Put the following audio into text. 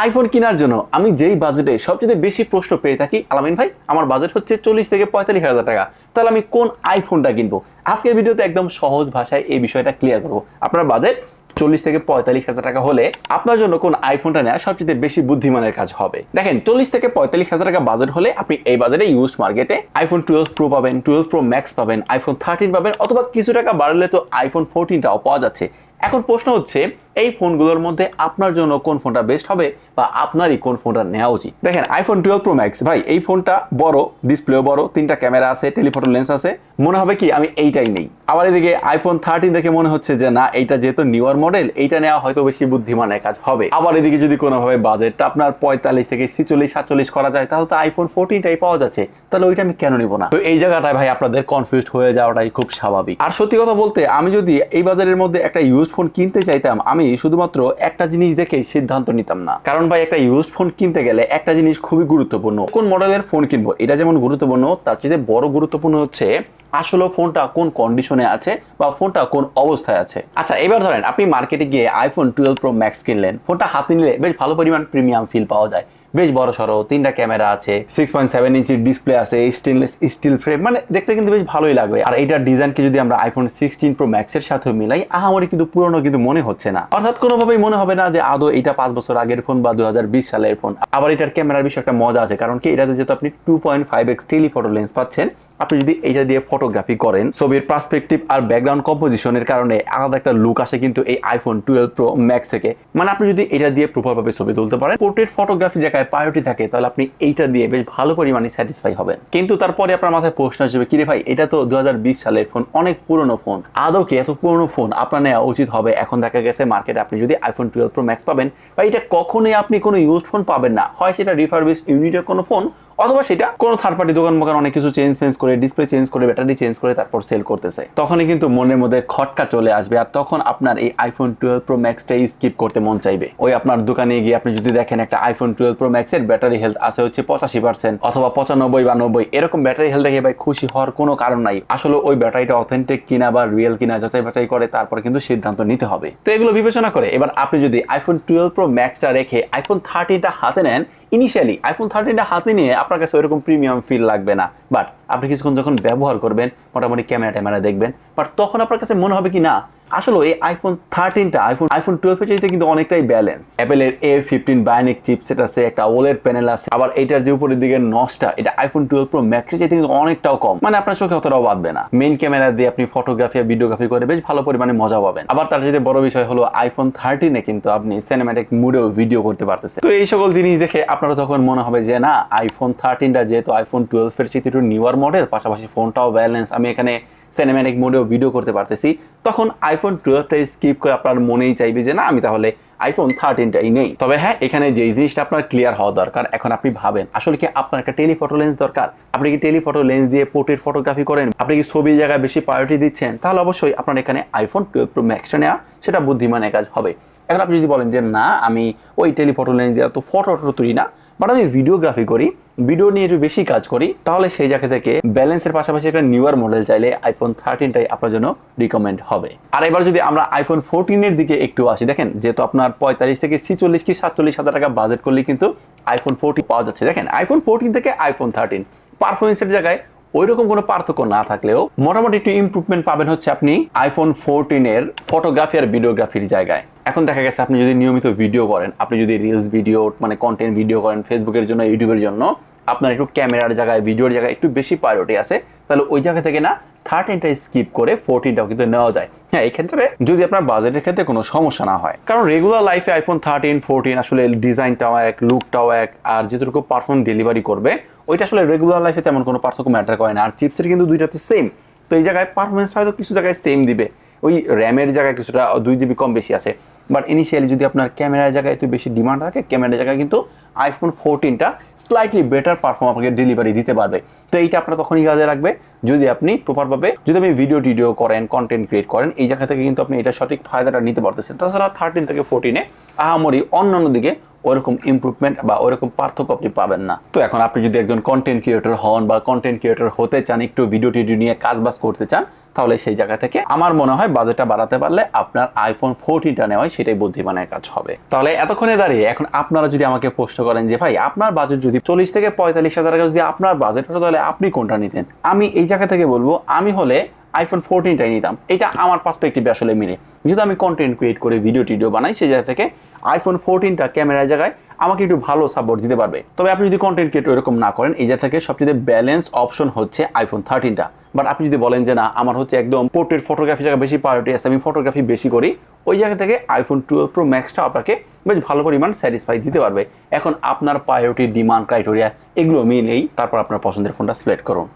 IPhone কেনার জন্য আমি যেই বাজেটে সবচেয়ে বেশি প্রশ্ন পেয়ে থাকি, আলামিন ভাই আমার বাজেট হচ্ছে 40 থেকে 45,000 টাকা, তাহলে আমি কোন আইফোনটা কিনবো? আজকের ভিডিওতে একদম সহজ ভাষায় এই বিষয়টা ক্লিয়ার করবো। আপনার বাজেট 40 থেকে 45,000 টাকা হলে আপনার জন্য কোন আইফোনটা নেওয়া সবচেয়ে বেশি বুদ্ধিমানের কাজ হবে। দেখেন, 40 থেকে 45,000 টাকা বাজেট হলে আপনি এই বাজেটে ইউজ মার্কেটে আইফোন 12 প্রো পাবেন, 12 প্রো ম্যাক্স পাবেন, আইফোন 13 পাবেন, অথবা কিছু টাকা বাড়লে তো আইফোন 14টাও পাওয়া যাচ্ছে। এখন প্রশ্ন হচ্ছে, এই ফোনগুলোর মধ্যে আপনার জন্য কোন ফোনটা বেস্ট হবে বা আপনারই কোন ফোনটা নেওয়া উচিত? দেখেন, আইফোন 12 প্রো ম্যাক্স ভাই, এই ফোনটা বড়, ডিসপ্লেও বড়, 3টা ক্যামেরা আছে, টেলিফটো লেন্স আছে, মনে হবে কি আমি এইটাই নেই। আবার এদিকে আইফোন 13 দেখে মনে হচ্ছে যে না, এইটা যেহেতু নিউয়ার মডেল, এইটা নেওয়া হয়তো বেশি বুদ্ধিমানের কাজ হবে। আবার এদিকে যদি কোনোভাবে বাজেটটা আপনার 45 থেকে 46-47 করা যায়, তাহলে তো আইফোন 14টাই পাওয়া যাচ্ছে, তাহলে ওইটা আমি কেন নিব না? তো এই জায়গাটায় ভাই আপনাদের কনফিউজড হয়ে যাওয়াটাই খুব স্বাভাবিক। আর সত্যি কথা বলতে, আমি যদি এই বাজারের মধ্যে একটা ইউজ ফোন কিনতে চাইতাম, আমি শুধুমাত্র একটা জিনিস দেখেই সিদ্ধান্ত নিতাম না। কারণ ভাই, একটা ইউজ ফোন কিনতে গেলে একটা জিনিস খুবই গুরুত্বপূর্ণ, কোন মডেলের ফোন কিনবো এটা যেমন গুরুত্বপূর্ণ, তার চেয়ে বড় গুরুত্বপূর্ণ হচ্ছে আসলে ফোনটা কোন কন্ডিশনে আছে বা ফোনটা কোন অবস্থায় আছে। আচ্ছা, এবার ধরেন আপনি মার্কেটে গিয়ে আইফোন 12 প্রো ম্যাক্স কিনলেন, ফোনটা হাতে নিলে বেশ ভালো পরিমাণ প্রিমিয়াম ফিল পাওয়া যায়, বেশ বড় সড়ো, 3টা ক্যামেরা আছে, 6.7 ইঞ্চির ডিসপ্লে আছে, স্টেনলেস স্টিল ফ্রেম, মানে দেখতে কিন্তু বেশ ভালোই লাগবে। আর এইটার ডিজাইনকে যদি আমরা আইফোন 16 প্রো ম্যাক্স এর সাথে মিলাই, আহামরি কিন্তু পুরনো কিন্তু মনে হচ্ছে না। অর্থাৎ কোনোভাবেই মনে হবে না যে আদৌ এটা 5 বছর আগের ফোন বা 2020 সালের ফোন। আবার এটার ক্যামেরার বিষয়ে একটা মজা আছে, কারণ কি এটাতে যেহেতু আপনি 2.5x টেলিফটো লেন্স পাচ্ছেন, আপনি যদি এইটা দিয়ে ফটোগ্রাফি করেন, ছবির পার্সপেক্টিভ আর ব্যাকগ্রাউন্ড কম্পোজিশনের কারণে আলাদা একটা লুক আসে কিন্তু এই আইফোন 12 প্রো ম্যাক্স থেকে। মানে আপনি যদি এটা দিয়ে প্রপারভাবে ছবি তুলতে পারেন, পোর্ট্রেট ফটোগ্রাফি জায়গায় প্রায়োরিটি থাকে, তাহলে আপনি এইটা দিয়ে বেশ ভালো পরিমাণে স্যাটিসফাই হবেন। কিন্তু তারপরে আপনার মাথায় প্রশ্ন আসবে, কিরে ভাই, এটা তো 2020 সালের ফোন, অনেক পুরনো ফোন, আদৌ কি এত পুরনো ফোন আপনার নেওয়া উচিত হবে? এখন দেখা গেছে মার্কেটে আপনি যদি আইফোন 12 প্রো ম্যাক্স পাবেন, বা এটা কখনোই আপনি কোনো ইউজড ফোন পাবেন না, হয় সেটা রিফারবিশ ইউনিটের কোনো ফোন, অথবা সেটা কোনো থার্ড পার্টি দোকান মোকান অনেক কিছু চেঞ্জ করে, ডিসপ্লে চেঞ্জ করে, ব্যাটারি চেঞ্জ করে তারপর সেল করতেছে। তখনই কিন্তু মনের মধ্যে খটকা চলে আসবে, আর তখন আপনার এই আইফোন 12 প্রো ম্যাক্সটাই স্কিপ করতে মন চাইবে। ওই আপনার দোকানে গিয়ে আপনি যদি দেখেন একটা আইফোন 12 প্রো ম্যাক্স এর ব্যাটারি হেলথ আছে হচ্ছে 85% অথবা 95 বা 90, এরকম ব্যাটারি হেলথ দেখে ভাই খুশি হওয়ার কোনো কারণ নাই। আসলে ওই ব্যাটারিটা অথেন্টিক কিনা বা রিয়েল কিনা যাচাই বাছাই করে তারপর কিন্তু সিদ্ধান্ত নিতে হবে। তো এগুলো বিবেচনা করে এবার আপনি যদি আইফোন 12 প্রো ম্যাক্সটা রেখে আইফোন 13টা হাতে নেন, ইনিশিয়ালি আইফোন 13টা হাতে নিয়ে আপনার কাছে ওইরকম প্রিমিয়াম ফিল লাগবে না, বাট আপনি কিছুক্ষণ যখন ব্যবহার করবেন, মোটামুটি ক্যামেরা দেখবেন, বাট তখন আপনার কাছে মনে হবে কি না, আসলে এই আইফোন 13টা আইফোন 12 এর চাইতে কিন্তু অনেকটাই ব্যালেন্স। অ্যাপেলের A15 বায়োনিক চিপসেট আছে, একটা ওলেড প্যানেল আছে, আবার এইটার যে উপরের দিকে নচটা, এটা আইফোন 12 প্রো ম্যাক্স এর চাইতে কিন্তু অনেকটাও কম, মানে আপনার চোখে অতটাও বাঁধবে না। মেইন ক্যামেরা দিয়ে আপনি ফটোগ্রাফি আর ভিডিওগ্রাফি করে বেশ ভালো পরিমাণে মজা পাবেন। আবার তার চাইতে বড় বিষয় হলো আইফোন 13 এ কিন্তু আপনি সিনেম্যাটিক মুডেও ভিডিও করতে পারতেছেন। তো এই সকল জিনিস দেখে আপনারা তখন মনে হবে যে না, আইফোন 13টা যেহেতু আইফোন 12 এর চাইতে একটু নিউয়ার মডেল, পাশাপাশি ফোনটাও ব্যালেন্স, আমি এখানে সিনেম্যাটিক মোডেও ভিডিও করতে পারতেছি, তখন আইফোন 12টা স্কিপ করে আপনার মনেই চাইবে যে না, আমি তাহলে আইফোন 13টাই নেই। তবে হ্যাঁ, এখানে যে জিনিসটা আপনার ক্লিয়ার হওয়া দরকার, এখন আপনি ভাবেন আসলে কি আপনার একটা টেলিফটো লেন্স দরকার, আপনি কি টেলিফটো লেন্স দিয়ে পোর্ট্রেট ফটোগ্রাফি করেন, আপনি কি ছবির জায়গায় বেশি প্রায়োরিটি দিচ্ছেন, তাহলে অবশ্যই আপনার এখানে আইফোন 12 প্রো ম্যাক্সটা নেওয়া সেটা বুদ্ধিমানের কাজ হবে। এখন আপনি যদি বলেন যে না, আমি ওই টেলিফটো লেন্স দিয়ে তো ফটো তুলি না, বাট আমি ভিডিওগ্রাফি করি, ভিডিও নিয়ে একটু বেশি কাজ করি, তাহলে সেই জায়গা থেকে ব্যালেন্সের পাশাপাশি একটা নিউয়ার মডেল চাইলে আইফোন 13টাই আপনার জন্য রিকমেন্ড হবে। আর এবার যদি আমরা আইফোন 14 এর দিকে একটু আসি, দেখেন যেহেতু আপনার 45 থেকে 46 কি 47,000 টাকা বাজেট করলে কিন্তু আইফোন 14 পাওয়া যাচ্ছে। দেখেন, আইফোন 14 থেকে আইফোন 13 পারফরমেন্সের জায়গায় ওইরকম কোনো পার্থক্য না থাকলেও মোটামুটি একটু ইমপ্রুভমেন্ট পাবেন হচ্ছে আপনি আইফোন 14 এর ফটোগ্রাফি আর ভিডিওগ্রাফির জায়গায়। এখন দেখা গেছে আপনি যদি নিয়মিত ভিডিও করেন, আপনি যদি রিলস ভিডিও মানে কন্টেন্ট ভিডিও করেন ফেসবুকের জন্য, ইউটিউবের জন্য, আপনার একটু ক্যামেরার জায়গায়, ভিডিওর জায়গায় একটু বেশি প্রায়োরিটি আছে, তাহলে ওই জায়গা থেকে না 13টা স্কিপ করে 14টাও কিন্তু নেওয়া যায়। হ্যাঁ, এই ক্ষেত্রে যদি আপনার বাজেটের ক্ষেত্রে কোনো সমস্যা না হয়, কারণ রেগুলার লাইফে আইফোন 13, 14 আসলে ডিজাইনটাও এক, লুকটাও এক, আর যেটুকু পারফর্ম ডেলিভারি করবে ওইটা আসলে রেগুলার লাইফে তেমন কোনো পার্থক্য ম্যাটার করে না। আর চিপসের কিন্তু দুইটাতে সেম, তো এই জায়গায় পারফরমেন্সটা হয়তো কিছু জায়গায় সেম দিবে, ওই র্যামের জায়গায় কিছুটা 2 GB কম বেশি আছে, বাট ইনিশিয়ালি যদি আপনার ক্যামেরার জায়গায় একটু বেশি ডিমান্ড থাকে, ক্যামেরার জায়গায় কিন্তু আইফোন 14টা স্লাইটলি বেটার পারফর্ম আপনাকে ডেলিভারি দিতে পারবে। তো এইটা আপনার তখনই কাজে রাখবে যদি আপনি প্রপারভাবে যদি আপনি ভিডিও করেন, কন্টেন্ট ক্রিয়েট করেন, এই জায়গা থেকে কিন্তু আপনি এটা সঠিক ফায়দাটা নিতে পারতেছেন। তাছাড়া 13 থেকে 14-এ আহামরি অন্যান্য দিকে ওরকম ইমপ্রুভমেন্ট বা ওরকম পার্থক্য আপনি পাবেন না। তো এখন আপনি যদি একজন কন্টেন্ট ক্রিয়েটর হন বা কন্টেন্ট ক্রিয়েটর হতে চান, একটু ভিডিও টিডিও নিয়ে কাজবাজ করতে চান, তাহলে সেই জায়গা থেকে আমার মনে হয় বাজেটটা বাড়াতে পারলে আপনার আইফোন 14টা নেওয়াই সেটাই বুদ্ধিমানের কাজ হবে। তাহলে এতক্ষণে দাঁড়িয়ে এখন আপনারা যদি আমাকে প্রশ্ন করেন যে ভাই আপনার বাজেট যদি 40 থেকে 45 হাজার টাকা যদি আপনার বাজেট হতো তাহলে আপনি কোনটা নিতেন, আমি এই জায়গা থেকে বলবো আমি হলে আইফোন 14টাই নিতাম। এটা আমার পার্সপেক্টিভে আসলে মিলে, যেহেতু আমি কন্টেন্ট ক্রিয়েট করে ভিডিও টিডিও বানাই, সেই জায়গা থেকে আইফোন 14টা ক্যামেরার জায়গায় আমাকে একটু ভালো সাপোর্ট দিতে পারবে। তবে আপনি যদি কন্টেন্ট ক্রিয়েট এরকম না করেন, এই জায়গা থেকে সবচেয়ে ব্যালেন্স অপশন হচ্ছে আইফোন 13টা। বাট আপনি যদি বলেন যে না আমার হচ্ছে একদম পোর্ট্রেট ফটোগ্রাফি জায়গা বেশি প্রায়োরিটি আছে, আমি ফটোগ্রাফি বেশি করি, ওই জায়গা থেকে আইফোন 12 প্রো ম্যাক্সটা আপনাকে বেশ ভালো পরিমাণ স্যাটিসফাই দিতে পারবে। এখন আপনার প্রায়োরিটি, ডিমান্ড, ক্রাইটেরিয়া এগুলো মিলেই তারপর আপনার পছন্দের ফোনটা সিলেক্ট করুন।